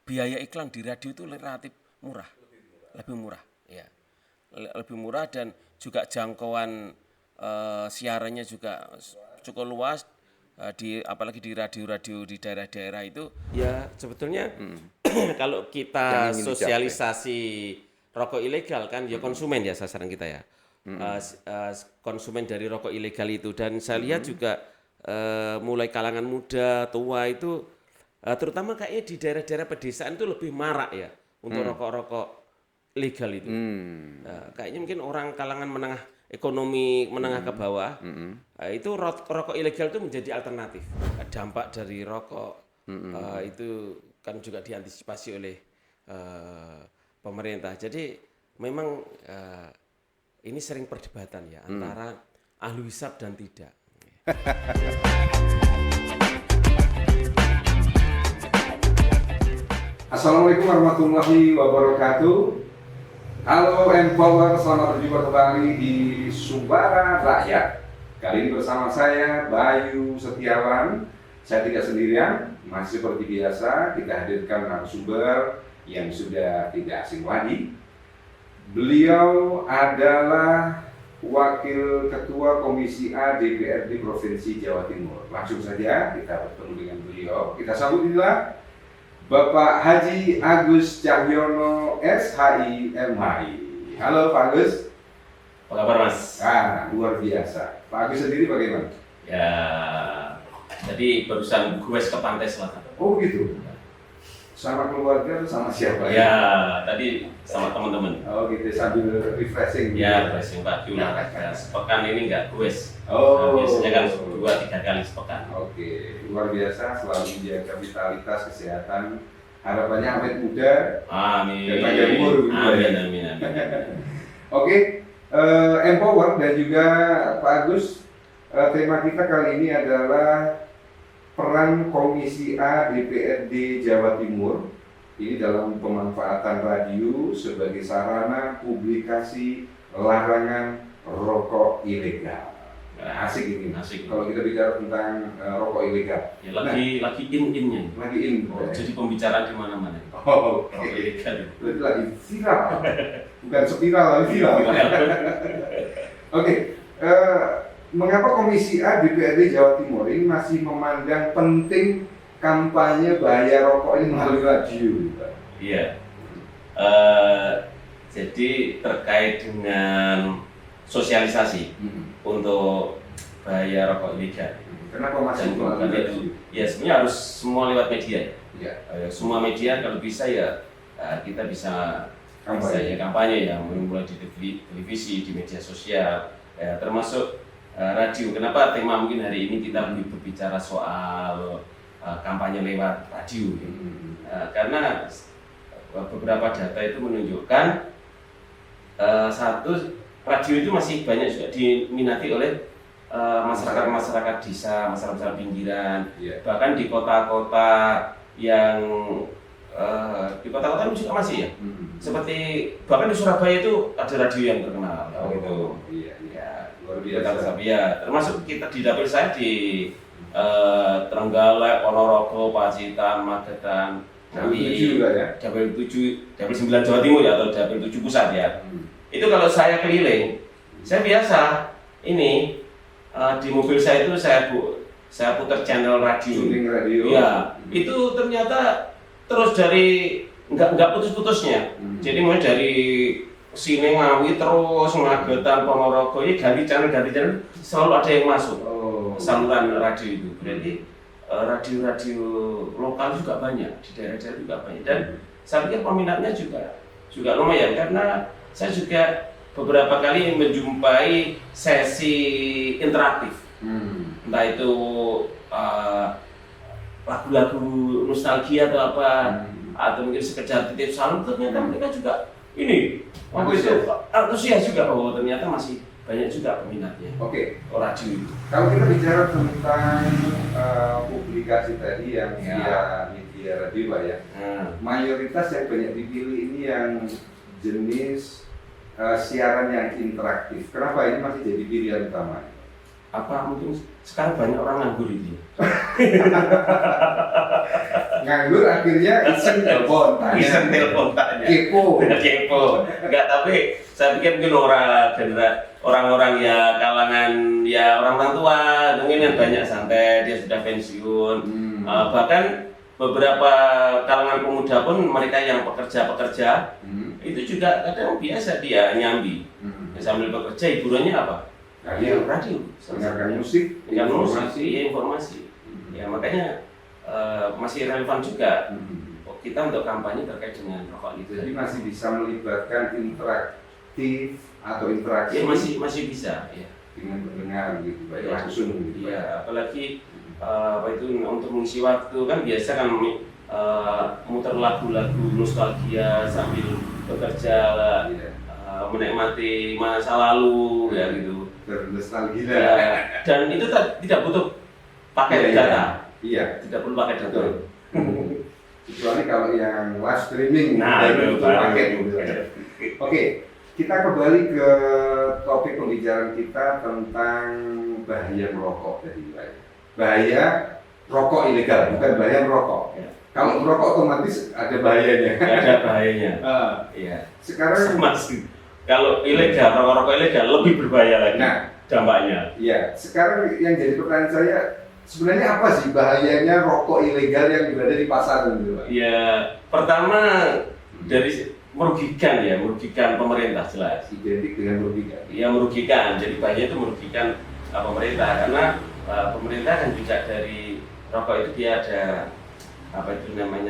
biaya iklan di radio itu relatif murah, lebih murah, ya, lebih murah dan juga jangkauan siarannya juga cukup luas. Apalagi di radio-radio di daerah-daerah itu ya sebetulnya kalau kita sosialisasi rokok ilegal kan ya konsumen ya sasaran kita ya. Konsumen dari rokok ilegal itu dan saya lihat juga mulai kalangan muda, tua itu terutama kayaknya di daerah-daerah pedesaan itu lebih marak ya untuk rokok-rokok legal itu. Kayaknya mungkin orang kalangan menengah ekonomi menengah ke bawah itu rokok ilegal itu menjadi alternatif. Dampak dari rokok itu kan juga diantisipasi oleh pemerintah. Jadi memang ini sering perdebatan ya antara ahli hisab dan tidak. Assalamualaikum warahmatullahi wabarakatuh. Halo Empower, selamat berjumpa kembali di Suara Rakyat. Kali ini bersama saya Bayu Setiawan. Saya tidak sendirian, masih seperti biasa kita hadirkan narasumber yang sudah tidak asing lagi. Beliau adalah Wakil Ketua Komisi A DPRD Provinsi Jawa Timur. Langsung saja kita bertemu dengan beliau. Kita sambut inilah Bapak Haji Agus Cahyono SHI MHI. Halo Pak Agus. Apa kabar Mas? Luar biasa. Pak Agus sendiri bagaimana? Ya, jadi barusan gue ke Pantai Selatan. Oh gitu. Sama keluarga atau sama siapa? Ya, tadi sama teman-teman. Oh gitu, sambil refreshing. Ya, refreshing pagi lah. Ya, sepekan ini enggak gues. Oh. Biasanya kan 2-3 kali sepekan. Oke, luar biasa, selalu menjaga vitalitas, kesehatan. Harapannya awet muda. Amin. Dan panjang umur. Amin. Oke, Empower dan juga Pak Agus. Tema kita kali ini adalah peran Komisi A DPRD Jawa Timur. Ini dalam pemanfaatan radio sebagai sarana publikasi larangan rokok ilegal. Asik ini. Asik. Kalau kita bicara tentang rokok ilegal. Ya, lagi in-innya. Lagi in. Jadi pembicaraan di mana-mana. Oh, Rokok ilegal. berarti lagi viral. Bukan spiral, lagi viral. Oke. Mengapa Komisi A DPRD Jawa Timur ini masih memandang penting kampanye bahaya rokok ini melalui radio? Iya. Jadi terkait dengan sosialisasi untuk bahaya rokok ilegal. Kenapa masih melalui radio? Ya sebenarnya harus semua lewat media. Ya. Semua media kalau bisa ya kita bisa kampanye ya, mulai di televisi, di media sosial, termasuk radio. Kenapa tema mungkin hari ini kita berbicara soal kampanye lewat radio? Karena beberapa data itu menunjukkan satu, radio itu masih banyak juga diminati oleh masyarakat desa, masyarakat pinggiran, bahkan di kota-kota yang di kota-kota juga masih ya. Seperti bahkan di Surabaya itu ada radio yang terkenal. Iya. Luar biasa. Ya, termasuk kita di dapil saya di Trenggalek, Ponorogo, Pacitan, Magetan, Dapil 7 juga ya? Dapil 9 Jawa Timur ya, atau Dapil 7 Pusat ya. Itu kalau saya keliling, saya biasa ini di mobil saya itu saya putar channel radio. Tuning radio. Ya, itu ternyata terus dari enggak putus-putusnya. Jadi mulai dari sini Ngawi terus Magetan, Ponorogo, ini ganti channel selalu ada yang masuk. Saluran radio itu. Berarti radio-radio lokal juga banyak, di daerah-daerah juga banyak. Dan saya pikir peminatnya juga lumayan karena saya juga beberapa kali menjumpai sesi interaktif. Entah itu lagu-lagu nostalgia atau apa, atau mungkin sekedar titip salam, ternyata mereka juga ini antusias juga. Ternyata masih banyak juga peminatnya. Oke. Radio itu. Kalau kita bicara tentang publikasi tadi yang via media radio Pak ya, mayoritas yang banyak dipilih ini yang jenis siaran yang interaktif. Kenapa ini masih jadi pilihan utama? Apa mungkin sekarang banyak orang nganggur itu? nganggur akhirnya iseng telepon tanya. Iseng telepon tanya. Kepo. Kepo. Enggak, tapi saya pikir mungkin orang-orang ya kalangan ya orang tua mungkin yang banyak santai, dia sudah pensiun. Bahkan beberapa kalangan pemuda pun mereka yang pekerja itu juga kadang biasa dia nyambi. Sambil bekerja hiburannya apa? Ya radio, mendengarkan musik, informasi. Ya makanya masih relevan juga kita untuk kampanye terkait dengan rokok itu. Jadi masih bisa melibatkan interaktif atau interaksi. Ya masih bisa ya. Dengan mendengar gitu, baik langsung gitu. Ya, apalagi untuk mengisi waktu kan biasa kan muter lagu-lagu nostalgia sambil bekerja, menikmati masa lalu ya gitu. Bernostalgia. Ya, dan itu tidak butuh pakai data. Iya. Tidak perlu pakai data. Kecuali kalau yang live streaming, itu paket gitu. Oke, kita kembali ke topik pembicaraan kita tentang bahaya merokok tadi. Bahaya rokok ilegal, bukan bahaya merokok. Ya. Kalau merokok otomatis ada bahayanya. Ada bahayanya. Iya. Sekarang masih. Kalau ilegal, rokok ilegal lebih berbahaya lagi. Nah, dampaknya. Iya. Sekarang yang jadi pertanyaan saya, sebenarnya apa sih bahayanya rokok ilegal yang berada di pasaran gitu, Pak? Ya, pertama dari merugikan pemerintah jelas. Identik dengan merugikan. Iya, merugikan. Jadi bahaya itu merugikan pemerintah karena pemerintah kan juga dari rokok itu dia ada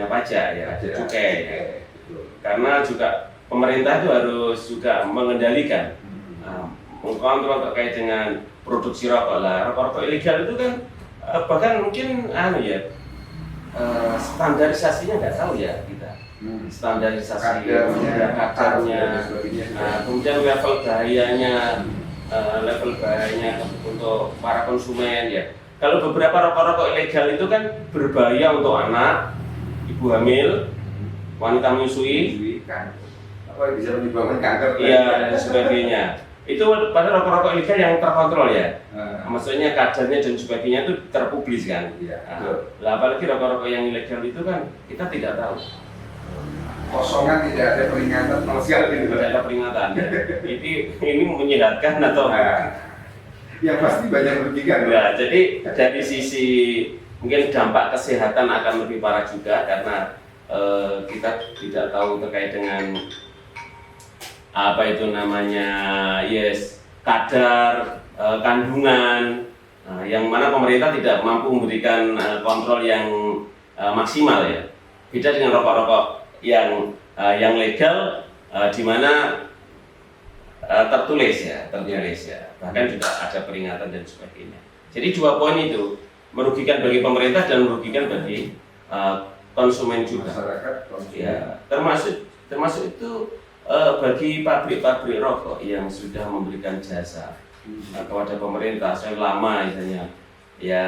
pajak ya, cukai. Ya. Karena juga pemerintah itu harus juga mengendalikan, mengkontrol terkait dengan produksi rokok lah. Rokok ilegal itu kan bahkan mungkin standarisasinya nggak tahu ya kita. Standarisasi kadarnya, kemudian level bahayanya untuk para konsumen ya. Kalau beberapa rokok-rokok ilegal itu kan berbahaya untuk anak, ibu hamil, wanita menyusui, apa bisa menyebabkan kanker? Iya, dan sebagainya. Itu pada rokok-rokok ilegal yang terkontrol ya. Maksudnya kadarnya dan sebagainya itu terpublis kan. Iya. Apalagi rokok-rokok yang ilegal itu kan kita tidak tahu. Kosongan tidak ada peringatan sama sekali. Tidak ada peringatan. Ini menyehatkan atau? Yang pasti banyak merugikan. Ya, jadi dari sisi mungkin dampak kesehatan akan lebih parah juga karena kita tidak tahu terkait dengan kadar kandungan yang mana pemerintah tidak mampu memberikan kontrol yang maksimal ya. Beda dengan rokok-rokok yang legal di mana tertulis ya, bahkan juga ada peringatan dan sebagainya. Jadi 2 poin itu merugikan bagi pemerintah dan merugikan bagi konsumen juga. Masyarakat, ya, termasuk itu bagi pabrik-pabrik rokok yang sudah memberikan jasa kepada pemerintah selama misalnya ya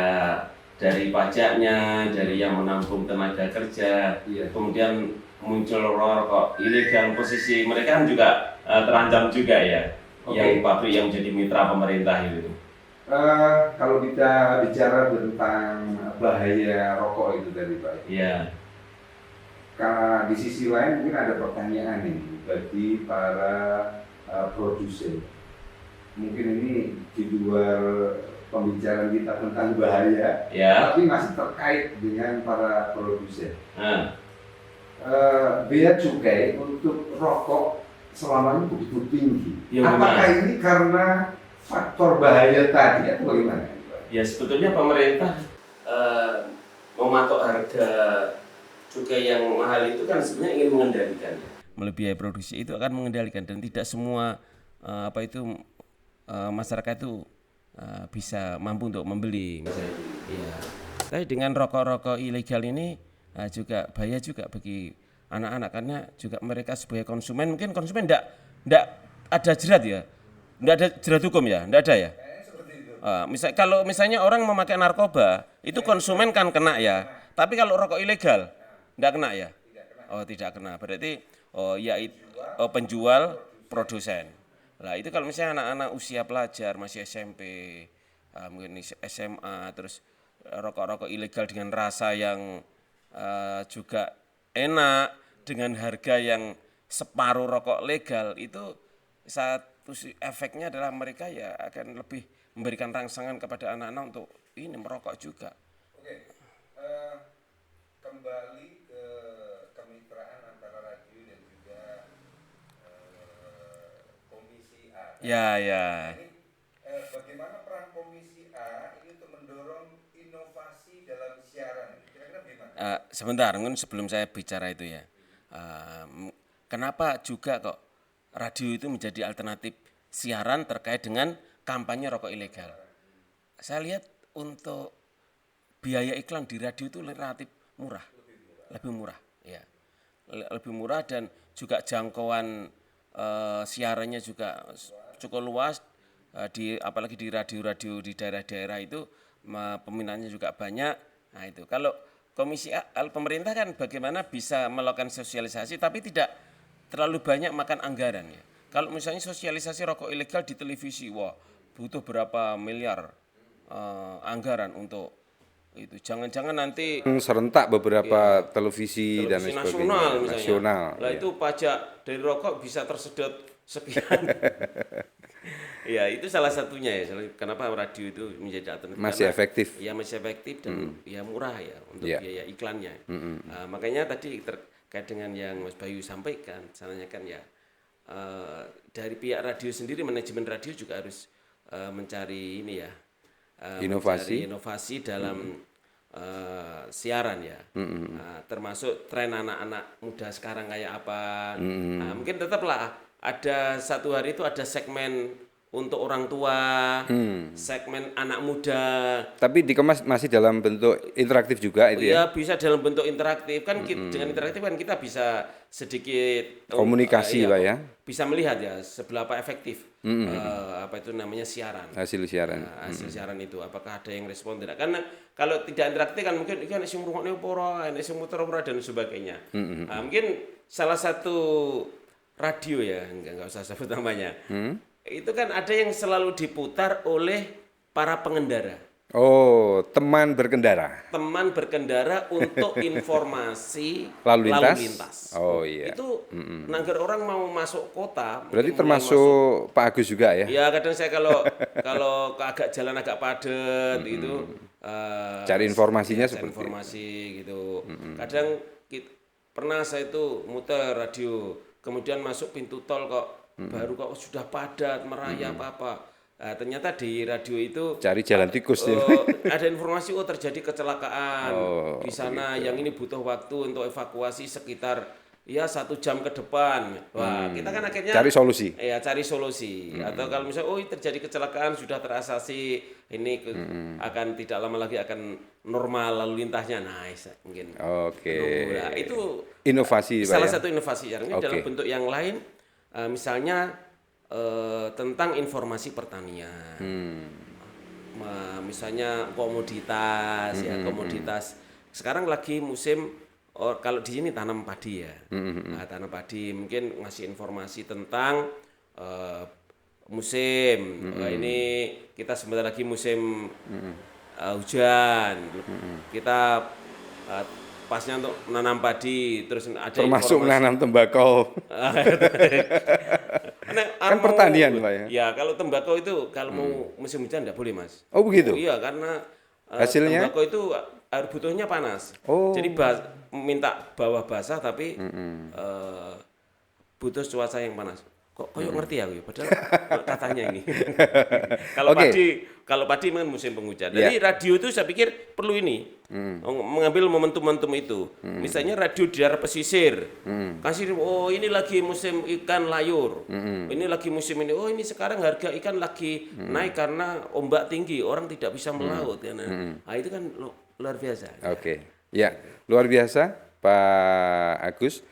dari pajaknya, dari yang menampung tenaga kerja, kemudian muncul rokok ilegal, posisi mereka kan juga terancam juga ya. Yang pabrik yang menjadi mitra pemerintah itu. Kalau kita bicara tentang bahaya rokok itu tadi Pak. Iya. Karena di sisi lain mungkin ada pertanyaan nih bagi para produsen. Mungkin ini di luar pembicaraan kita tentang bahaya, tapi masih terkait dengan para produsen. Bea cukai untuk rokok selama ini begitu tinggi. Apakah ini karena faktor bahaya tadi atau bagaimana? Ya sebetulnya pemerintah mematok harga cukai yang mahal itu kan sebenarnya ingin mengendalikan. Melebihi produksi itu akan mengendalikan dan tidak semua masyarakat itu bisa mampu untuk membeli misalnya. Ya. Tapi dengan rokok-rokok ilegal ini juga bahaya juga bagi anak-anak karena juga mereka sebagai konsumen mungkin konsumen tidak ada jerat ya, tidak ada jerat hukum ya, tidak ada ya. Kalau misalnya orang memakai narkoba itu konsumen kan kena ya, tapi kalau rokok ilegal tidak kena ya. Oh tidak kena, berarti penjual produsen. Nah itu kalau misalnya anak-anak usia pelajar masih SMP, mungkin SMA, terus rokok-rokok ilegal dengan rasa yang juga enak dengan harga yang separuh rokok legal, itu efeknya adalah mereka ya akan lebih memberikan rangsangan kepada anak-anak untuk ini merokok juga. Oke, kembali ke kemitraan antara radio dan juga Komisi A. Ya. Ini, bagaimana peran Komisi A ini untuk mendorong inovasi dalam siaran? Kira-kira bagaimana? Sebentar, mungkin sebelum saya bicara itu ya, kenapa juga kok radio itu menjadi alternatif siaran terkait dengan kampanye rokok ilegal? Saya lihat untuk biaya iklan di radio itu relatif murah, lebih murah, ya, lebih murah dan juga jangkauan siarannya juga cukup luas, apalagi di radio-radio di daerah-daerah itu peminatnya juga banyak. Nah itu kalau pemerintah kan bagaimana bisa melakukan sosialisasi tapi tidak terlalu banyak makan anggaran ya. Kalau misalnya sosialisasi rokok ilegal di televisi, wah butuh berapa miliar anggaran untuk itu. Jangan-jangan nanti serentak beberapa televisi dan televisi sebagainya. nasional misalnya. Nasional. Lah itu pajak dari rokok bisa tersedot sekian. Ya itu salah satunya ya. Kenapa radio itu menjadi alternatif? Masih efektif. Ya masih efektif dan ya murah ya untuk Yeah. biaya iklannya. Makanya tadi terkait dengan yang Mas Bayu sampaikan, saya tanyakan ya dari pihak radio sendiri, manajemen radio juga harus mencari ini ya. Inovasi. Mencari inovasi dalam siaran ya. Termasuk tren anak-anak muda sekarang kayak apa. Mungkin tetaplah ada satu hari itu ada segmen untuk orang tua, segmen anak muda. Tapi dikemas masih dalam bentuk interaktif juga itu ya. Ya bisa dalam bentuk interaktif kan. Dengan interaktif kan kita bisa sedikit Komunikasi Pak ya. bisa melihat ya seberapa efektif apa itu namanya siaran. Hasil siaran. Hasil siaran itu apakah ada yang respon tidak, karena kalau tidak interaktif kan mungkin ikan sing ngrungokne apa ora, sing muter ora dan sebagainya. Mungkin salah satu radio ya, enggak usah sebut namanya. Itu kan ada yang selalu diputar oleh para pengendara. Oh, teman berkendara. Teman berkendara untuk informasi Lalu lintas. Oh iya. Itu nangger orang mau masuk kota. Berarti mungkin mulai termasuk Pak Agus juga ya? Ya kadang saya kalau agak jalan agak padat itu Cari informasinya cari seperti informasi gitu. Kadang pernah saya itu muter radio, kemudian masuk pintu tol kok baru kok sudah padat merayap apa. Nah, ternyata di radio itu cari jalan tikus nih. ada informasi terjadi kecelakaan di sana begitu. yang ini butuh waktu untuk evakuasi sekitar ya 1 jam ke depan. Wah, kita kan akhirnya Cari solusi. Ya, cari solusi. Atau kalau misalnya terjadi kecelakaan sudah terasasi ini akan tidak lama lagi akan normal lalu lintasnya. Nice, mungkin. Oke. Nah, itu Inovasi Pak salah ya? satu inovasi ini dalam bentuk yang lain, misalnya tentang informasi pertanian. Misalnya komoditas ya, komoditas. Sekarang lagi musim kalau di sini tanam padi ya. Nah, tanam padi mungkin ngasih informasi tentang musim. Ini kita sebentar lagi musim hujan. Kita pasnya untuk menanam padi, terus ada Termasuk informasi. menanam tembakau. Kan pertanian Pak ya? Ya kalau tembakau itu kalau mau musim hujan tidak boleh Mas. Oh begitu? Iya karena Hasilnya? tembakau itu air butuhnya panas. Oh. Jadi minta bawah basah tapi butuh cuaca yang panas. Kok koyok ngerti aku ya, padahal katanya ini. Kalau padi memang musim penghujan. Jadi radio itu saya pikir perlu ini mengambil momentum-momentum itu. Misalnya radio di daerah pesisir, kasih ini lagi musim ikan layur, ini lagi musim ini. Oh ini sekarang harga ikan lagi naik karena ombak tinggi, orang tidak bisa melaut. Nah itu kan luar biasa. Oke. Ya, luar biasa Pak Agus.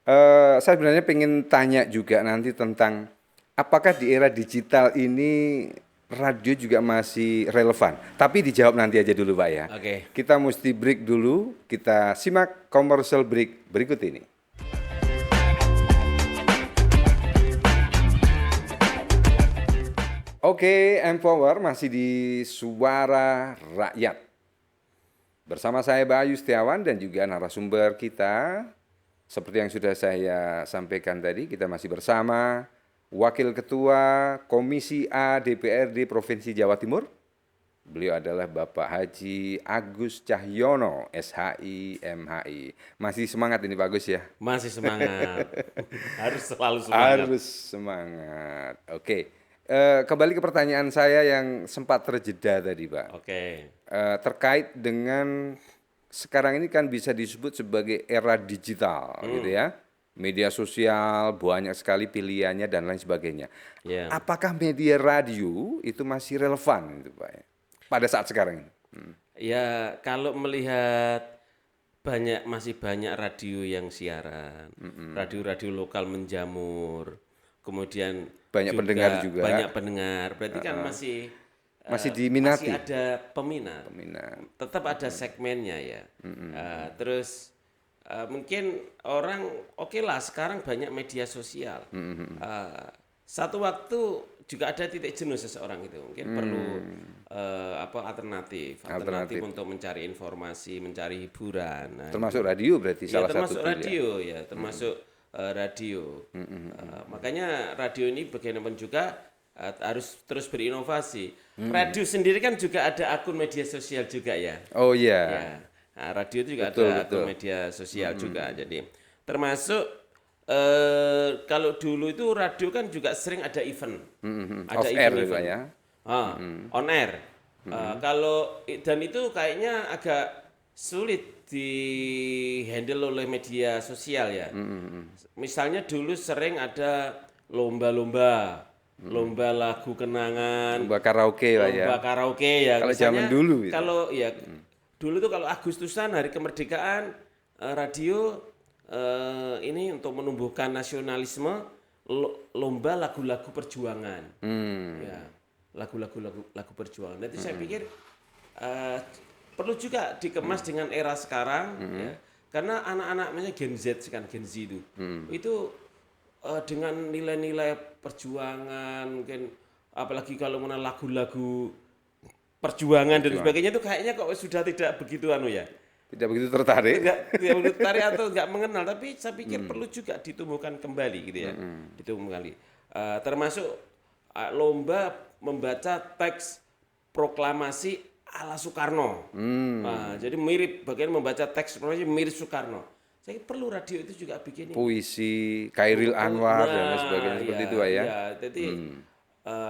Saya sebenarnya pengen tanya juga nanti tentang apakah di era digital ini radio juga masih relevan. Tapi dijawab nanti aja dulu Pak ya. Oke. Kita mesti break dulu. Kita simak commercial break berikut ini. Oke, Empower masih di Suara Rakyat. Bersama saya Bayu Setiawan dan juga narasumber kita. Seperti yang sudah saya sampaikan tadi, kita masih bersama Wakil Ketua Komisi A DPRD Provinsi Jawa Timur. Beliau adalah Bapak Haji Agus Cahyono, SHI, MHI. Masih semangat ini Pak Agus ya? Masih semangat. Harus selalu semangat. Harus semangat. Oke. Kembali ke pertanyaan saya yang sempat terjeda tadi Pak. Oke. Terkait dengan sekarang ini kan bisa disebut sebagai era digital gitu ya. Media sosial banyak sekali pilihannya dan lain sebagainya. Ya. Apakah media radio itu masih relevan itu Pak? Pada saat sekarang ini? Ya, kalau melihat masih banyak radio yang siaran, radio-radio lokal menjamur, kemudian Banyak pendengar juga. banyak pendengar, berarti kan masih diminati. masih ada peminat. Tetap ada segmennya ya. Terus mungkin orang oke lah sekarang banyak media sosial. Satu waktu juga ada titik jenuh seseorang itu mungkin perlu alternatif untuk mencari informasi, mencari hiburan. Nah, Termasuk radio berarti ya, salah termasuk satu radio ya, termasuk radio. Makanya radio ini bagaimanapun juga harus terus berinovasi. Radio sendiri kan juga ada akun media sosial juga ya. Oh iya. Ya. Nah, radio itu juga Betul, ada betul. akun media sosial juga. Jadi termasuk kalau dulu itu radio kan juga sering ada event. Ada Off air event-event. Pak ya. On air. Kalau dan itu kayaknya agak sulit di handle oleh media sosial ya. Misalnya dulu sering ada lomba-lomba, lomba lagu kenangan, Lomba karaoke Pak ya. lomba karaoke ya. Kalau Misalnya zaman dulu itu. Kalau ya dulu tuh kalau Agustusan hari kemerdekaan radio ini untuk menumbuhkan nasionalisme lomba lagu-lagu perjuangan. Ya, lagu perjuangan. Nanti saya pikir perlu juga dikemas dengan era sekarang ya. Karena anak-anak misalnya Gen Z kan Gen Z itu dengan nilai-nilai perjuangan mungkin apalagi kalau mengenal lagu-lagu perjuangan dan sebagainya itu kayaknya kok sudah tidak begitu ya. Tidak begitu tertarik. Tidak begitu tertarik atau enggak mengenal, tapi saya pikir perlu juga ditumbuhkan kembali gitu ya. Ditumbuhkan kembali. Termasuk lomba membaca teks proklamasi ala Soekarno. Jadi mirip bagian membaca teks proklamasi mirip Soekarno. Saya kira perlu radio itu juga bikin Puisi, Khairil Anwar dan lain sebagainya seperti itu Pak ya. Jadi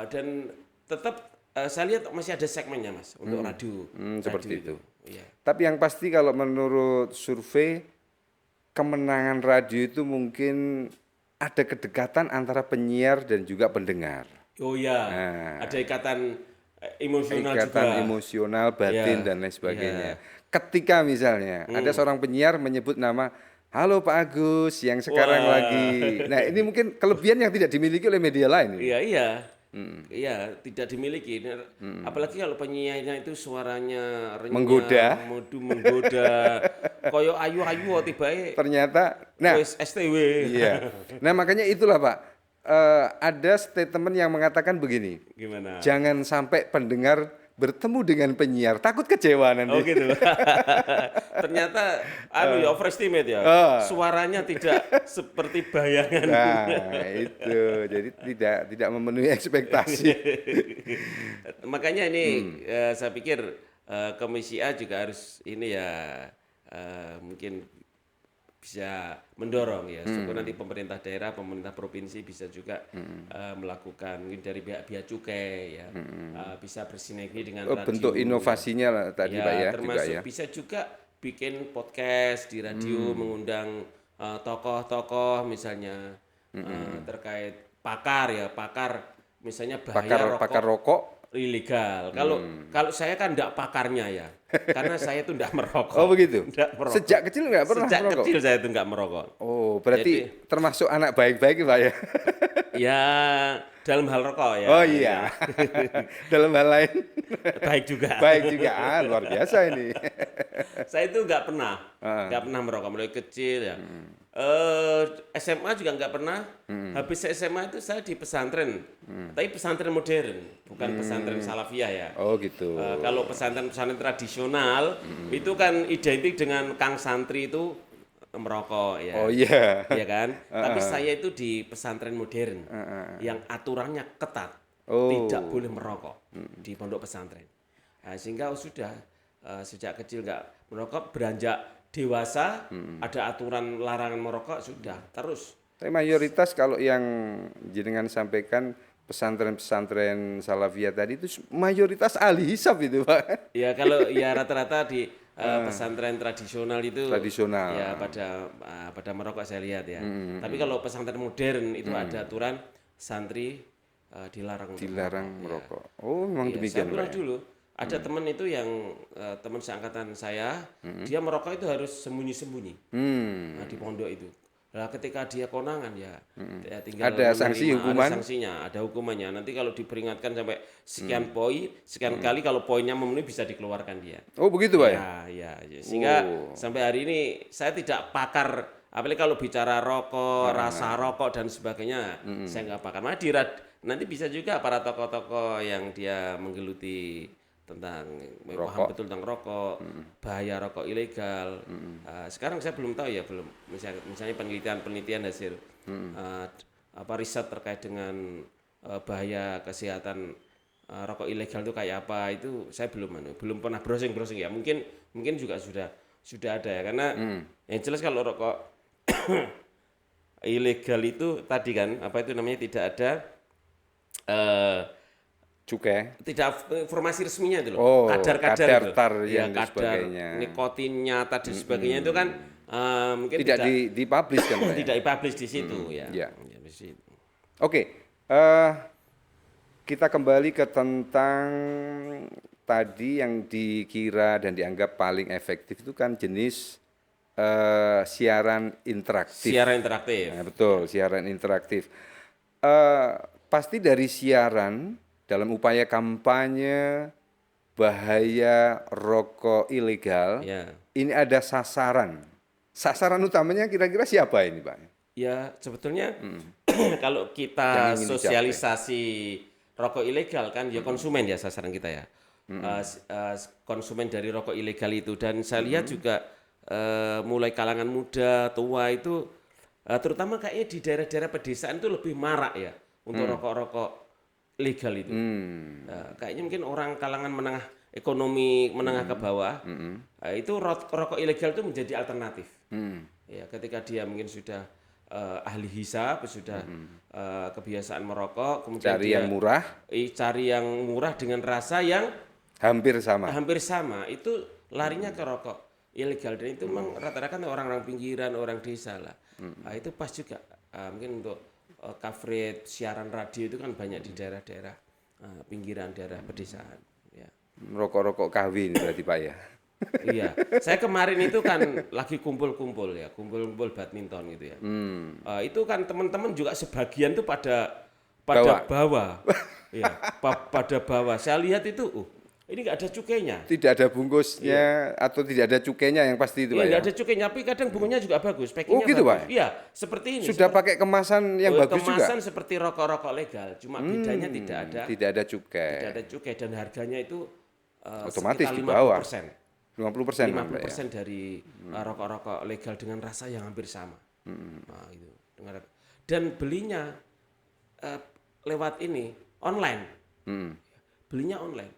dan tetap saya lihat masih ada segmennya Mas untuk radio. Seperti radio itu. Iya. Tapi yang pasti kalau menurut survei kemenangan radio itu mungkin ada kedekatan antara penyiar dan juga pendengar. Oh iya. Ada ikatan emosional juga. Ikatan emosional, batin Ya, dan lain sebagainya. Ketika misalnya ada seorang penyiar menyebut nama, halo Pak Agus yang sekarang lagi. Nah ini mungkin kelebihan yang tidak dimiliki oleh media lain. Iya, iya. Iya, tidak dimiliki. Apalagi kalau penyiarnya itu suaranya renyah, menggoda, koyo ayu-ayu tibae. Ternyata, nah, Wis STW. iya. Nah makanya itulah Pak, ada statement yang mengatakan begini. Gimana? Jangan sampai pendengar bertemu dengan penyiar, takut kecewa nanti. Oh gitu. Ternyata ya overestimate ya. Suaranya tidak seperti bayangan. Nah, itu. Jadi tidak memenuhi ekspektasi. Makanya ini saya pikir Komisi A juga harus ini ya mungkin bisa mendorong ya supaya nanti pemerintah daerah, pemerintah provinsi bisa juga melakukan mungkin dari pihak cukai ya bisa bersinergi dengan radio. Bentuk inovasinya lah tadi ya, Pak ya termasuk juga ya. bisa juga bikin podcast di radio mengundang tokoh-tokoh misalnya terkait pakar misalnya bahaya Pakar rokok. ilegal. Kalau saya kan enggak pakarnya ya. Karena saya tuh enggak merokok. Oh begitu. Enggak merokok. Sejak kecil enggak pernah Sejak merokok. kecil saya tuh enggak merokok. Oh, berarti termasuk anak baik-baik Pak ya. Ya, dalam hal rokok ya. Oh iya. Dalam hal lain Baik juga. baik juga. Luar biasa ini. Saya itu enggak pernah merokok mulai kecil ya. SMA juga nggak pernah. Habis SMA itu saya di pesantren, tapi pesantren modern, bukan pesantren salafiyah ya. Oh gitu. Kalau pesantren tradisional itu kan identik dengan kang santri itu merokok ya. Oh iya. Iya kan? Tapi saya itu di pesantren modern yang aturannya ketat, Oh. tidak boleh merokok di pondok pesantren. Nah, sehingga sudah sejak kecil nggak merokok, beranjak dewasa ada aturan larangan merokok sudah terus. Tapi mayoritas kalau yang jenengan sampaikan pesantren-pesantren salafiyah tadi itu mayoritas ahli hisab itu Pak. Ya kalau ya rata-rata di pesantren tradisional itu Tradisional. ya pada merokok saya lihat ya. Tapi kalau pesantren modern itu ada aturan santri dilarang untuk Dilarang merokok. merokok. Oh memang Iya, demikian saya pernah Pak. dulu ada teman itu yang teman seangkatan saya, dia merokok itu harus sembunyi-sembunyi Hmm. di pondok itu. Nah, ketika dia konangan ya tinggal Ada sanksi menerima, hukuman? ada sanksinya, ada hukumannya. Nanti kalau diperingatkan sampai sekian poin, sekian kali kalau poinnya memenuhi bisa dikeluarkan dia. Oh begitu Pak ya? Ya. Sehingga Oh. sampai hari ini saya tidak pakar, apalagi kalau bicara rokok, rasa rokok dan sebagainya, saya nggak pakar. Nanti bisa juga para tokoh-tokoh yang dia menggeluti tentang paham betul tentang rokok, bahaya rokok ilegal. Sekarang saya belum tahu ya, belum misalnya penelitian hasil riset terkait dengan bahaya kesehatan rokok ilegal itu kayak apa, itu saya belum pernah browsing ya. Mungkin juga sudah ada ya, karena yang jelas kalau rokok ilegal itu tadi kan itu namanya tidak ada Cukai. tidak informasi resminya itu loh, Oh, kadar kadar itu. tar Ya, yang dan kadar sebagainya. nikotinnya tadi sebagainya itu kan mungkin Tidak dipublish kan Pak ya? tidak dipublish di situ ya. ya. Ya, di situ. Oke, kita kembali ke tentang tadi yang dikira dan dianggap paling efektif itu kan jenis siaran interaktif. Siaran interaktif. Nah, betul, siaran interaktif. Pasti dari siaran dalam upaya kampanye bahaya rokok ilegal, Ya. ini ada sasaran. Sasaran utamanya kira-kira siapa ini Pak? Ya, sebetulnya kalau Yang kita ingin dicapai. sosialisasi rokok ilegal kan ya konsumen ya sasaran kita ya. Konsumen dari rokok ilegal itu, dan saya lihat juga mulai kalangan muda, tua itu terutama kayaknya di daerah-daerah pedesaan itu lebih marak ya untuk rokok-rokok legal itu. Kayaknya mungkin orang kalangan menengah, ekonomi menengah ke bawah, itu rokok ilegal itu menjadi alternatif. Ya, ketika dia mungkin sudah ahli hisab, sudah kebiasaan merokok, kemudian Cari yang murah, cari yang murah dengan rasa yang hampir sama. itu larinya ke rokok ilegal, dan itu memang rata-rata orang-orang pinggiran, orang desa lah. Itu pas juga mungkin untuk coverage siaran radio itu kan banyak di daerah-daerah pinggiran, daerah pedesaan ya. Rokok-rokok KW ini berarti Pak ya. Iya, saya kemarin itu kan lagi kumpul-kumpul badminton gitu ya. Itu kan teman-teman juga sebagian tuh pada bawa. Iya, pada bawa. Saya lihat itu, ini nggak ada cukainya. Tidak ada bungkusnya atau tidak ada cukainya yang pasti itu Iya, Pak ya. nggak ada cukainya, tapi kadang bunganya juga bagus, packingnya gitu, bagus. Pak? Iya, seperti ini. Sudah pakai kemasan yang bagus juga. Kemasan seperti rokok-rokok legal, cuma bedanya tidak ada Tidak ada cukai. cukai, dan harganya itu Otomatis sekitar di bawah. 50%. 50% 50% dari rokok-rokok legal dengan rasa yang hampir sama. Nah, itu. Dan belinya lewat ini online. Belinya online.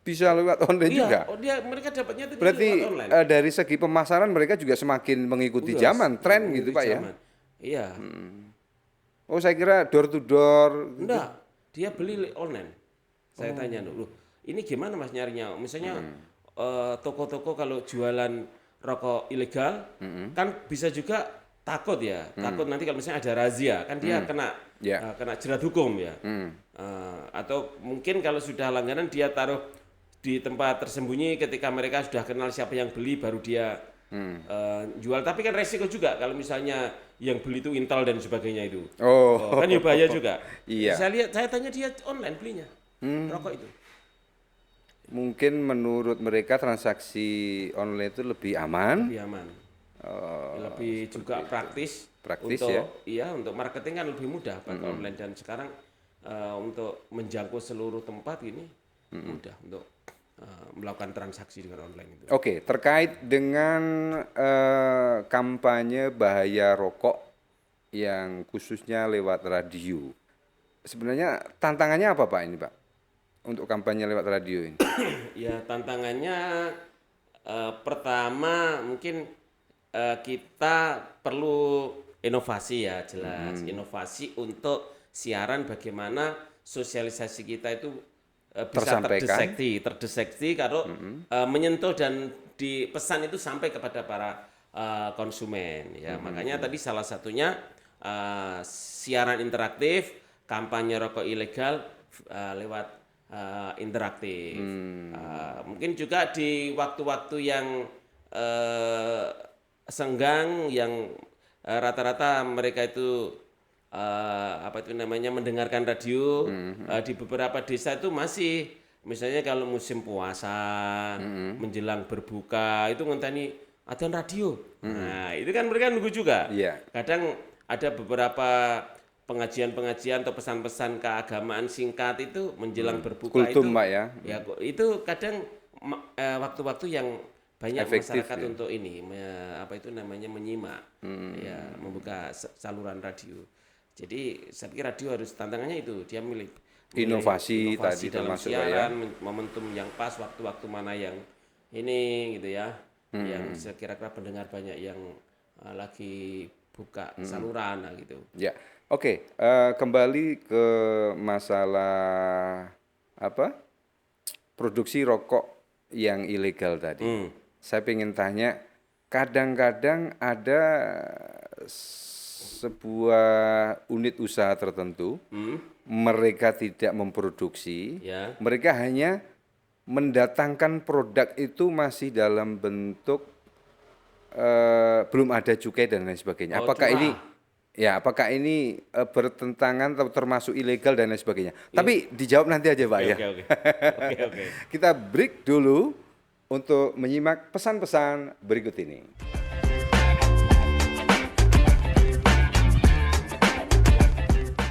Bisa lewat online juga. Iya, mereka dapatnya itu Berarti lewat online. dari segi pemasaran mereka juga semakin mengikuti zaman, tren gitu Pak ya. Zaman. Iya. Oh saya kira door to door. Enggak, dia beli online. Saya tanya dulu, ini gimana Mas nyarinya? Misalnya toko-toko kalau jualan rokok ilegal, kan bisa juga takut ya, takut nanti kalau misalnya ada razia, kan dia kena jerat hukum ya. Atau mungkin kalau sudah langganan dia taruh di tempat tersembunyi, ketika mereka sudah kenal siapa yang beli baru dia jual. Tapi kan resiko juga kalau misalnya yang beli itu intel dan sebagainya itu. Kan ya bahaya juga. Iya. Saya tanya dia online belinya rokok itu. Mungkin menurut mereka transaksi online itu lebih aman. Lebih aman. lebih juga praktis Praktis, untuk ya. iya untuk marketing kan lebih mudah pakai online, dan sekarang untuk menjangkau seluruh tempat ini mudah untuk melakukan transaksi dengan online itu. Oke, terkait dengan kampanye bahaya rokok yang khususnya lewat radio. Sebenarnya tantangannya apa Pak ini Pak? Untuk kampanye lewat radio ini. Ya tantangannya pertama mungkin kita perlu inovasi ya, jelas inovasi untuk siaran, bagaimana sosialisasi kita itu bisa Tersampaikan. terdeteksi kalau menyentuh dan dipesan itu sampai kepada para konsumen ya. Makanya tadi salah satunya siaran interaktif, kampanye rokok ilegal lewat interaktif. Mungkin juga di waktu-waktu yang senggang, yang rata-rata mereka itu mendengarkan radio. Di beberapa desa itu masih, misalnya kalau musim puasa menjelang berbuka itu ngenteni adzan radio. Nah itu kan mereka nunggu juga. Iya. Kadang ada beberapa pengajian-pengajian atau pesan-pesan keagamaan singkat itu menjelang berbuka Kultum, itu Pak, ya. itu kadang waktu-waktu yang banyak Efektif, masyarakat ya. untuk ini menyimak, ya, membuka saluran radio. Jadi saya pikir radio harus, tantangannya itu dia milih Inovasi tadi dalam termasuk, Pak, ya. siaran, momentum yang pas, waktu-waktu mana yang ini gitu ya, yang sekira-kira pendengar banyak yang lagi buka saluran gitu. Ya, oke. Kembali ke masalah apa? Produksi rokok yang ilegal tadi. Saya ingin tanya, kadang-kadang ada sebuah unit usaha tertentu, mereka tidak memproduksi, Ya. mereka hanya mendatangkan produk itu masih dalam bentuk belum ada cukai dan lain sebagainya. Oh, Apakah curah. apakah ini bertentangan atau termasuk ilegal dan lain sebagainya? Tapi dijawab nanti aja Pak ya. Oke. Oke. Kita break dulu untuk menyimak pesan-pesan berikut ini.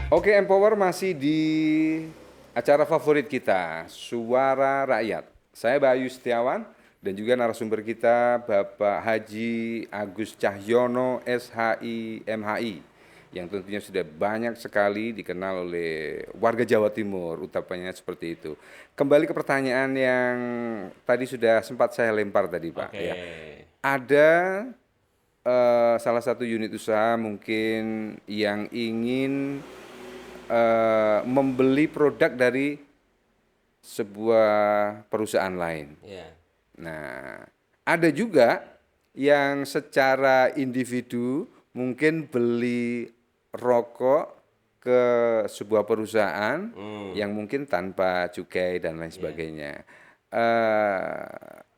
Oke, Empower masih di acara favorit kita, Suara Rakyat. Saya Bayu Setiawan dan juga narasumber kita Bapak Haji Agus Cahyono SHI MHI, yang tentunya sudah banyak sekali dikenal oleh warga Jawa Timur, utapannya seperti itu. Kembali ke pertanyaan yang tadi sudah sempat saya lempar tadi Pak. Oke. Ya. Ada salah satu unit usaha mungkin yang ingin membeli produk dari sebuah perusahaan lain. Ya. Nah, ada juga yang secara individu mungkin beli rokok ke sebuah perusahaan yang mungkin tanpa cukai dan lain sebagainya.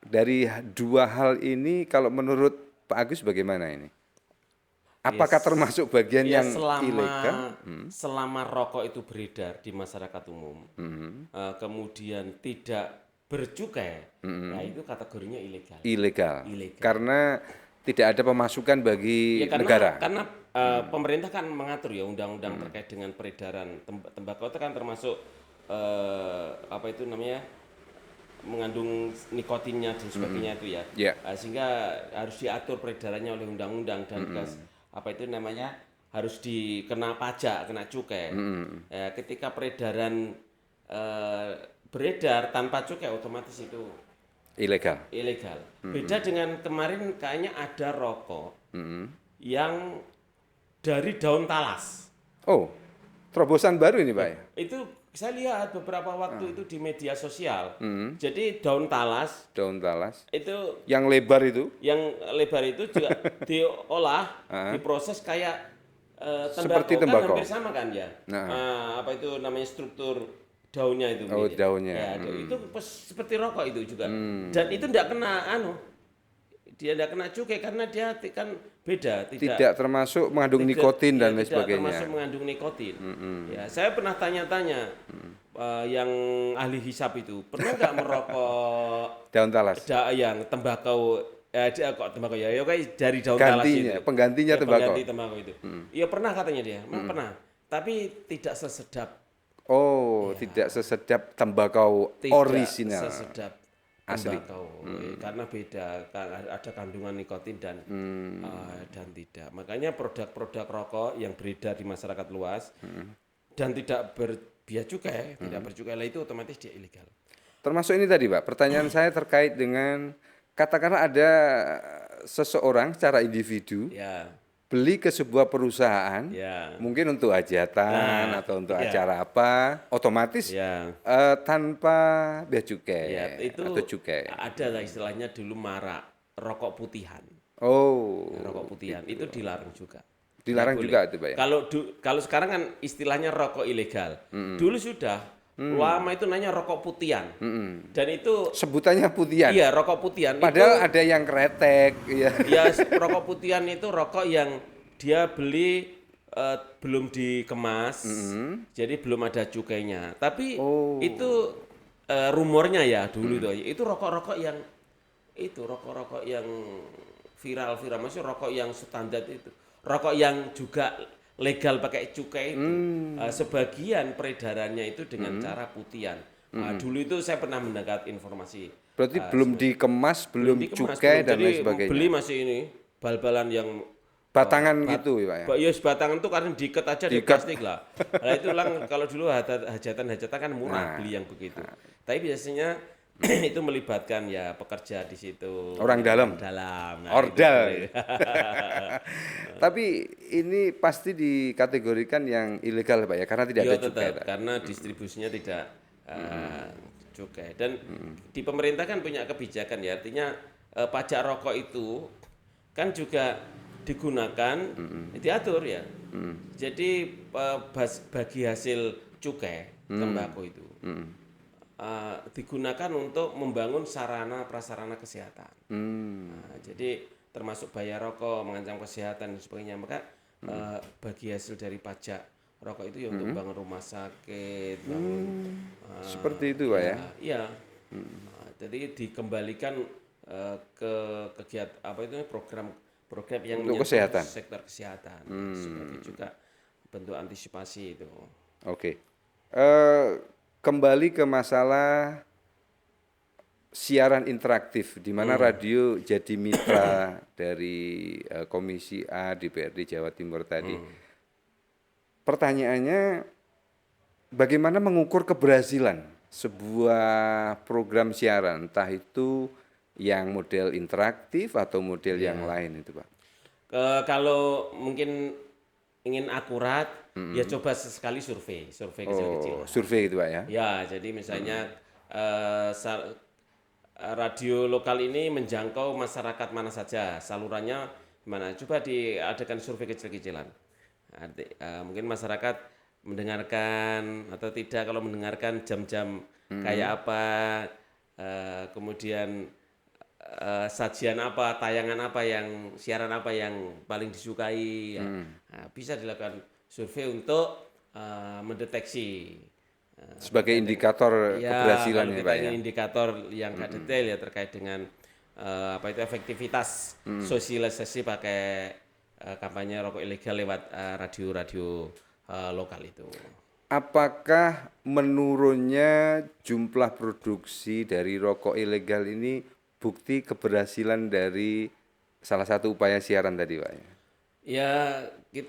Dari dua hal ini, kalau menurut Pak Agus bagaimana ini? Apakah termasuk bagian yang ilegal? Selama rokok itu beredar di masyarakat umum, kemudian tidak bercukai, nah itu kategorinya ilegal. Ilegal. Ilegal. Karena tidak ada pemasukan bagi negara. Karena pemerintah kan mengatur ya, undang-undang terkait dengan peredaran tembakau itu kan termasuk mengandung nikotinnya dan sebagainya itu ya. Ya. Sehingga harus diatur peredarannya oleh undang-undang dan harus dikena pajak, kena cukai. Ketika peredaran beredar tanpa cukai, otomatis itu Ilegal. Beda dengan kemarin, kayaknya ada rokok yang dari daun talas. Oh, terobosan baru ini Pak ya? Itu saya lihat beberapa waktu itu di media sosial. Jadi daun talas Daun talas. itu Yang lebar itu? yang lebar itu juga diolah, diproses kayak Seperti tembakau, kan tembakau. hampir sama kan ya. Nah. Apa itu namanya, struktur daunnya itu. Oh, mirip. daunnya. Ya, itu seperti rokok itu juga. Dan itu tidak kena dia tidak kena cukai karena dia kan beda, Tidak termasuk mengandung nikotin dan lain tidak sebagainya. termasuk mengandung nikotin. Ya, saya pernah tanya-tanya yang ahli hisap itu, pernah nggak merokok Daun talas. yang tembakau kok tembakau ya kayak dari daun talas itu. Penggantinya Ya, tembakau. pengganti tembakau itu. Iya pernah katanya dia, memang pernah. Tapi tidak sesedap, Oh, tidak sesedap tembakau tidak orisinal. sesedap Asli. tembakau. Karena beda, ada kandungan nikotin dan tidak. Makanya produk-produk rokok yang beredar di masyarakat luas dan tidak berbiaya cukai, tidak bercukai lah itu otomatis dia ilegal. Termasuk ini tadi, Pak. Pertanyaan saya terkait dengan katakanlah ada seseorang secara individu Ya, beli ke sebuah perusahaan, ya, mungkin untuk hajatan atau untuk acara apa, otomatis ya. tanpa bea cukai Ya, itu atau cukai. ada lah istilahnya dulu marak rokok putihan. Oh, Rokok putihan itu dilarang juga. dilarang Nggak juga boleh. itu, Pak ya. Kalau sekarang kan istilahnya rokok ilegal. Dulu sudah lama itu nanya rokok putihan. Dan itu Sebutannya putihan. iya rokok putihan Padahal itu ada yang kretek, ya. ya rokok putihan itu rokok yang dia beli belum dikemas. Jadi belum ada cukainya. Tapi Oh. itu rumornya ya dulu itu rokok-rokok yang viral-viral, maksudnya rokok yang standar itu, rokok yang juga legal pakai cukai itu. Sebagian peredarannya itu dengan cara putihan. Dulu itu saya pernah mendapat informasi. Berarti belum dikemas, belum dikemas, cukai belum. dan Jadi lain sebagainya. beli masih ini bal-balan yang Batangan gitu ya, Pak ya. ya batangan itu karena diikat aja di plastik lah. Nah itu lah kalau dulu hajatan-hajatan kan murah beli yang begitu. Tapi biasanya itu melibatkan ya pekerja di situ. Orang dalam. Nah, Ordal. itu. Tapi ini pasti dikategorikan yang ilegal, Pak ya, karena tidak Iya, ada tetap, cukai. Pak. karena distribusinya tidak cukai. Dan di pemerintah kan punya kebijakan ya, artinya pajak rokok itu kan juga digunakan, diatur ya. Jadi bagi hasil cukai tembakau itu digunakan untuk membangun sarana prasarana kesehatan. Nah, jadi termasuk bayar rokok, mengancam kesehatan dan sebagainya. Maka bagi hasil dari pajak rokok itu ya untuk bangun rumah sakit, bangun Seperti itu, Pak ya. iya. Jadi dikembalikan ke kegiatan apa itu program yang Untuk menyentuh kesehatan. sektor kesehatan sebagai juga bentuk antisipasi itu. Oke. Kembali ke masalah siaran interaktif, di mana radio jadi mitra dari Komisi A DPRD Jawa Timur tadi. Pertanyaannya, bagaimana mengukur keberhasilan sebuah program siaran, entah itu yang model interaktif atau model yang lain itu, Pak? Kalau mungkin ingin akurat, ya coba sesekali survei kecil-kecil. Survei itu, Pak ya? Ya, jadi misalnya radio lokal ini menjangkau masyarakat mana saja, salurannya mana? Coba diadakan survei kecil-kecilan. Mungkin masyarakat mendengarkan atau tidak, kalau mendengarkan jam-jam kayak apa, kemudian sajian apa, tayangan apa yang, siaran apa yang paling disukai. Ya. Nah, bisa dilakukan survei untuk mendeteksi. Sebagai indikator keberhasilan kalau ya, kita Pak ya? ingin indikator yang nggak detail ya terkait dengan apa itu efektivitas sosialisasi pakai kampanye rokok ilegal lewat radio-radio lokal itu. Apakah menurunnya jumlah produksi dari rokok ilegal ini bukti keberhasilan dari salah satu upaya siaran tadi, Pak? Ya,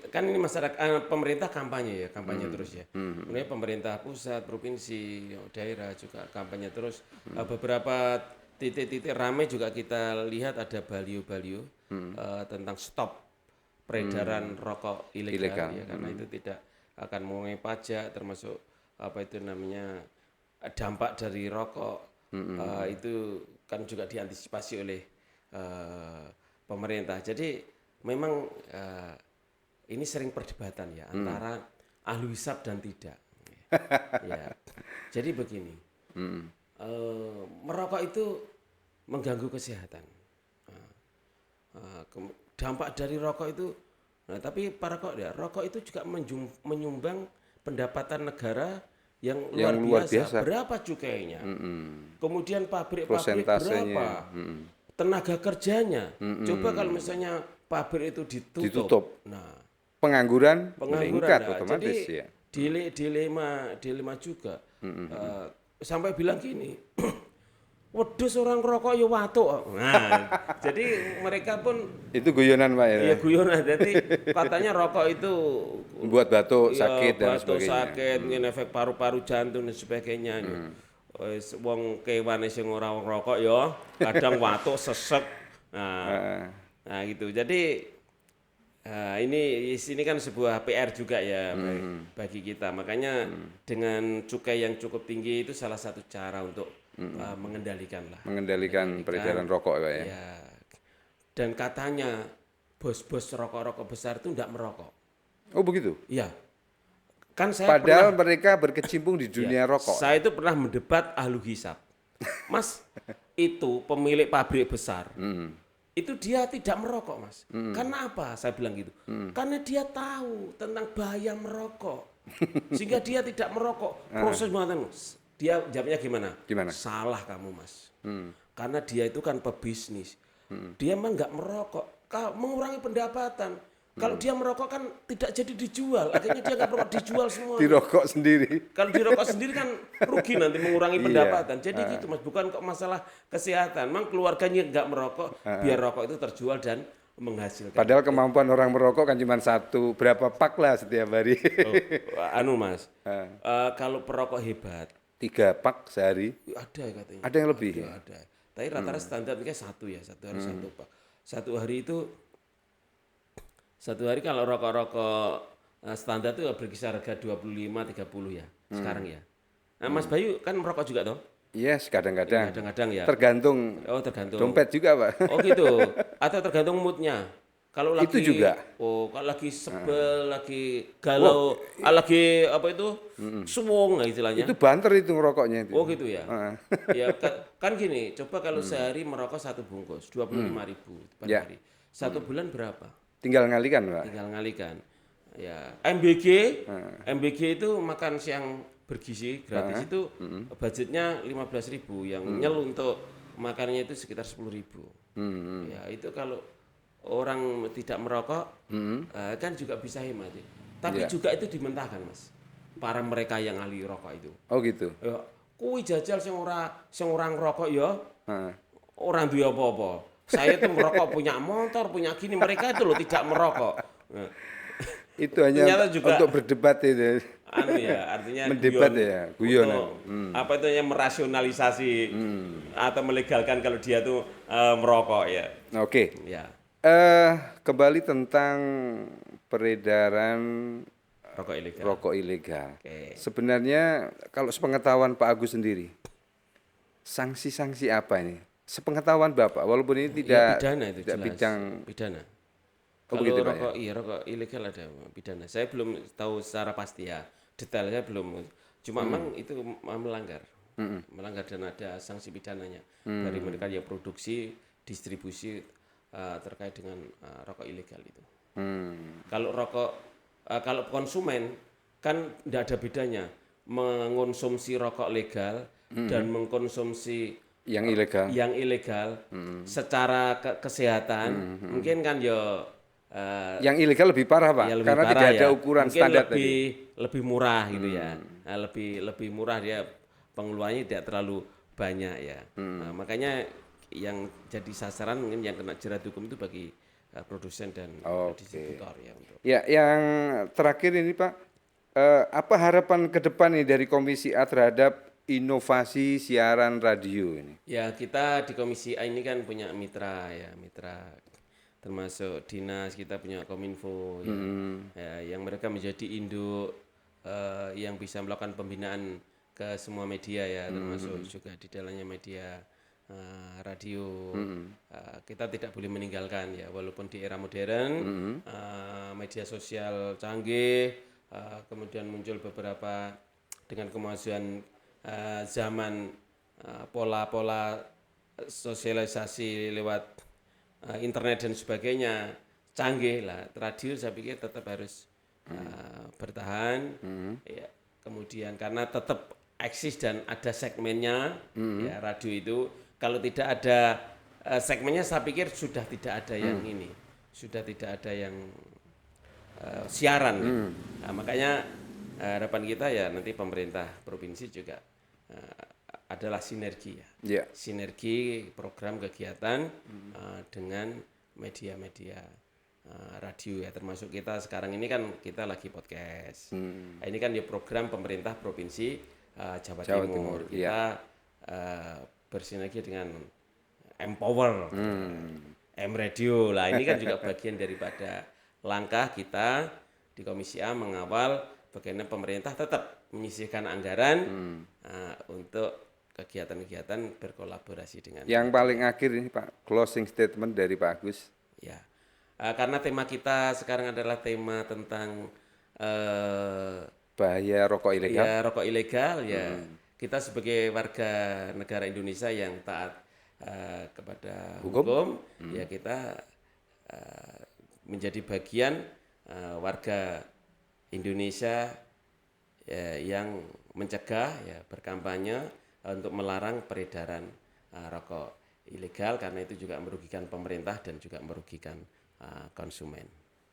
kan ini masyarakat, pemerintah kampanye terus ya. Kemudian pemerintah pusat, provinsi, daerah juga kampanye terus. Beberapa titik-titik ramai juga kita lihat ada baliho-baliho tentang stop peredaran rokok ilegal. Ya, karena itu tidak akan mengenai pajak, termasuk apa itu namanya dampak dari rokok itu kan juga diantisipasi oleh pemerintah. Jadi memang ini sering perdebatan ya antara ahli hisab dan tidak. Ya. Jadi begini, merokok itu mengganggu kesehatan. Dampak dari rokok itu, nah, tapi para rokok itu juga menyumbang pendapatan negara yang luar biasa. Berapa cukainya? Kemudian pabrik-pabrik berapa? tenaga kerjanya. Coba kalau misalnya pabrik itu ditutup. Ditutup. Nah, Pengangguran pengangguran. meningkat Nah, otomatis jadi ya. dilema juga. Sampai bilang gini, wedhus orang rokok ya watuk. Nah, jadi mereka pun Itu guyonan Pak ya. ya guyonan. Jadi katanya rokok itu Buat batuk, ya, sakit dan batuk, sebagainya. sakit, mungkin efek paru-paru, jantung dan sebagainya. Wis wong kewane sing ora ngerokok ya kadang watuk, sesek. Nah, gitu. Jadi ini kan sebuah PR juga ya bagi kita. Makanya dengan cukai yang cukup tinggi itu salah satu cara untuk Mengendalikan peredaran rokok Pak ya. Ya. Dan katanya bos-bos rokok-rokok besar itu enggak merokok. Oh begitu. Iya. Kan saya Padahal pernah, mereka berkecimpung di dunia rokok. saya itu pernah mendebat ahlu hisab. Mas, itu pemilik pabrik besar. Itu dia tidak merokok, Mas. Karena apa? Saya bilang gitu. Karena dia tahu tentang bahaya merokok. Sehingga dia tidak merokok. Proses mengatakan, dia jawabnya gimana? Gimana? Salah kamu, Mas. Karena dia itu kan pebisnis. Dia memang nggak merokok. Mengurangi pendapatan. Kalau dia merokok kan tidak jadi dijual. Akhirnya dia nggak merokok, dijual semua. Dirokok sendiri. Kalau dirokok sendiri kan rugi nanti mengurangi Iya. pendapatan. Jadi gitu Mas, bukan kok masalah kesehatan. Memang keluarganya nggak merokok, biar rokok itu terjual dan menghasilkan. Padahal kemampuan orang merokok kan cuma satu, berapa pak lah setiap hari. Mas, kalau perokok hebat, 3 pak sehari. ada katanya. Ada yang lebih? Ada. Tapi rata-rata standar kayak satu ya, satu hari satu pak. Satu hari kalau rokok-rokok standar itu berkisar harga 25-30 ya sekarang ya. Nah, Mas Bayu kan merokok juga toh? Yes, kadang-kadang. Kadang-kadang ya. Tergantung Tergantung. dompet juga Pak. Oh gitu. Atau tergantung moodnya. Kalau lagi Itu juga. Oh, kalau lagi sebel, lagi galau, lagi apa itu? Suwung lah istilahnya. Itu banter itu ngerokoknya itu. Oh gitu ya. Ya kan gini, coba kalau sehari merokok 1 bungkus, 25.000 per Ya. hari. 1 bulan berapa? Tinggal ngalikan Pak. Tinggal ngalikan. Ya, MBG itu makan siang bergizi gratis itu budgetnya 15.000, yang nyel untuk makannya itu sekitar 10.000. Ya, itu kalau orang tidak merokok kan juga bisa hemat. Ya. Tapi juga itu dimentahkan, Mas. Para mereka yang ahli rokok itu. Oh gitu. Ya, kuwi jajal sing ora ngerokok ya. Orang duwe apa-apa. Saya itu merokok, punya motor, punya gini, mereka itu loh tidak merokok. Nah, Itu hanya ternyata juga untuk berdebat itu. artinya Mendebat ya, guyon. untuk, apa itu yang merasionalisasi atau melegalkan kalau dia tuh merokok ya. Oke. Ya, Kembali tentang peredaran rokok ilegal. ilegal. Oke. Sebenarnya kalau sepengetahuan Pak Agus sendiri, sanksi-sanksi apa ini? Sepengetahuan Bapak, walaupun ini Ya, tidak pidana itu tidak jelas. bidang. Pidana. Oh, Kalau begitu, Pak, rokok, iya rokok ilegal ada pidana. Saya belum tahu secara pasti ya, detailnya belum. Cuma memang itu melanggar, melanggar dan ada sanksi pidananya dari mereka yang produksi, distribusi terkait dengan rokok ilegal itu. Kalau kalau konsumen kan tidak ada bedanya mengonsumsi rokok legal dan mengkonsumsi yang ilegal secara kesehatan mungkin kan yang ilegal lebih parah Pak, ya lebih karena parah tidak ada ya. ukuran Mungkin standar lebih murah gitu ya. Nah, lebih murah, dia pengeluarannya tidak terlalu banyak ya. Nah, makanya yang jadi sasaran mungkin yang kena jerat hukum itu bagi produsen dan distributor ya. Ya, yang terakhir ini Pak, apa harapan ke depan nih dari Komisi A terhadap inovasi siaran radio ini? Ya, kita di Komisi A ini kan punya mitra termasuk dinas, kita punya Kominfo ya, yang mereka menjadi induk yang bisa melakukan pembinaan ke semua media ya, termasuk juga di dalamnya media radio. Kita tidak boleh meninggalkan ya, walaupun di era modern media sosial canggih, kemudian muncul beberapa dengan kemajuan zaman, pola-pola sosialisasi lewat internet dan sebagainya canggih lah. Radio saya pikir tetap harus bertahan ya, kemudian karena tetap eksis dan ada segmennya ya, radio itu kalau tidak ada segmennya saya pikir sudah tidak ada yang ini, sudah tidak ada yang siaran. Nah, makanya harapan kita ya nanti pemerintah provinsi juga adalah sinergi ya, Ya. sinergi program kegiatan dengan media-media radio ya, termasuk kita sekarang ini kan kita lagi podcast. Nah, ini kan ya program pemerintah provinsi Jawa Timur. Kita bersinergi dengan Empower, M Radio lah. Ini kan juga bagian daripada langkah kita di Komisi A mengawal bagaimana pemerintah tetap menyisihkan anggaran untuk kegiatan-kegiatan berkolaborasi dengan. Yang paling akhir ini Pak, closing statement dari Pak Agus. Ya, karena tema kita sekarang adalah tema tentang Bahaya rokok ilegal. ya rokok ilegal ya. Kita sebagai warga negara Indonesia yang taat kepada hukum, ya kita menjadi bagian warga Indonesia yang mencegah ya berkampanye untuk melarang peredaran rokok ilegal karena itu juga merugikan pemerintah dan juga merugikan konsumen.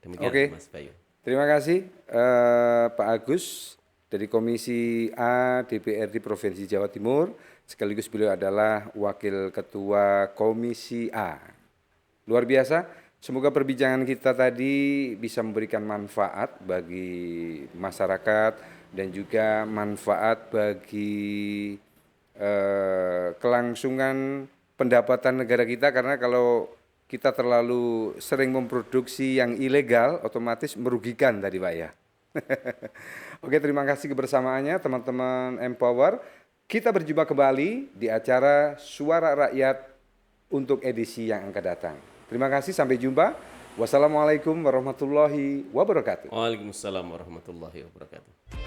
Demikian Oke. Mas Bayu. Terima kasih Pak Agus dari Komisi A DPRD Provinsi Jawa Timur, sekaligus beliau adalah Wakil Ketua Komisi A. Luar biasa, semoga perbincangan kita tadi bisa memberikan manfaat bagi masyarakat dan juga manfaat bagi kelangsungan pendapatan negara kita, karena kalau kita terlalu sering memproduksi yang ilegal otomatis merugikan tadi Pak ya. Oke, terima kasih kebersamaannya teman-teman Empower. Kita berjumpa kembali di acara Suara Rakyat untuk edisi yang akan datang. Terima kasih, sampai jumpa. Wassalamualaikum warahmatullahi wabarakatuh. Waalaikumsalam warahmatullahi wabarakatuh.